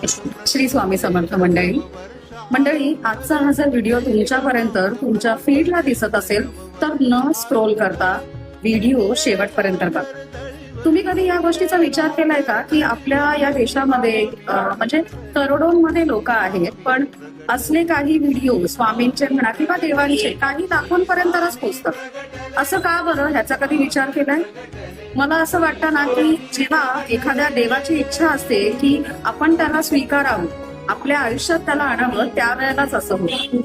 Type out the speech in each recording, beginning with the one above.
श्री स्वामी समर्थ मंडळी. आजचा हा जर व्हिडिओ तुमच्यापर्यंत तुमच्या फीडला दिसत असेल तर न स्क्रोल करता व्हिडिओ शेवटपर्यंत बघा. तुम्ही कधी या गोष्टीचा विचार केलाय का की आपल्या या देशामध्ये म्हणजे करोडोंमध्ये लोक आहेत, पण असले काही व्हिडिओ स्वामींचे म्हणा किंवा देवांचे काही लाखोंपर्यंतच पोचतात. असं का बरं, ह्याचा कधी विचार केलाय? मला असं वाटतं ना की जेव्हा एखाद्या देवाची इच्छा असते की आपण त्याला स्वीकारावं, आपल्या आयुष्यात त्याला आणावं, त्यावेळेलाच असं होतं.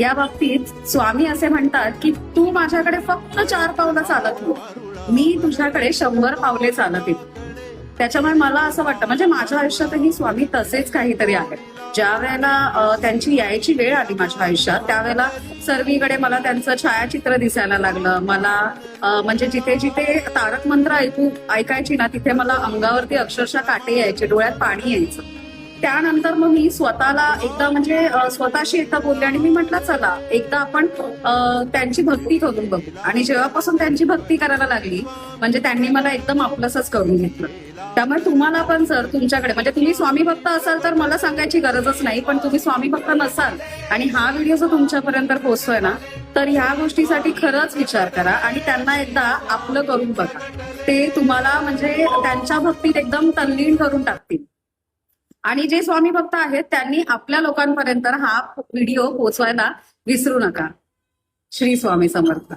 या बाबतीत स्वामी असे म्हणतात की तू माझ्याकडे फक्त 4 पावलं चालत हो, मी तुझ्याकडे 100 पावले चालत येते. त्याच्यामुळे मला असं वाटतं, म्हणजे माझ्या आयुष्यातही स्वामी तसेच काहीतरी आहेत. ज्या वेळेला त्यांची यायची वेळ आली माझ्या आयुष्यात, त्यावेळेला सर्वीकडे मला त्यांचं छायाचित्र दिसायला लागलं. मला म्हणजे जिथे जिथे तारक मंत्र ऐकायची ना, तिथे मला अंगावरती अक्षरशः काटे यायचे, डोळ्यात पाणी यायचं. त्यानंतर मग मी स्वतःला एकदा म्हणजे स्वतःशी एकदा बोलले आणि मी म्हटलं चला एकदा आपण त्यांची भक्ती करून बघू. आणि जेव्हापासून त्यांची भक्ती करायला लागली, म्हणजे त्यांनी मला एकदम आपलंसच करून घेतलं. त्यामुळे तुम्हाला पण जर तुमच्याकडे म्हणजे तुम्ही स्वामी भक्त असाल तर मला सांगायची गरजच नाही, पण तुम्ही स्वामी भक्त नसाल आणि हा व्हिडिओ जर तुमच्यापर्यंत पोहोचतोय ना, तर ह्या गोष्टीसाठी खरंच विचार करा आणि त्यांना एकदा आपलं करून बघा. ते तुम्हाला म्हणजे त्यांच्या भक्तीत एकदम तल्लीन करून टाकतील. आणि जे स्वामी भक्त आहेत त्यांनी आपल्या लोकांपर्यंत हा व्हिडिओ पोहोचवायला विसरू नका. श्री स्वामी समर्थ.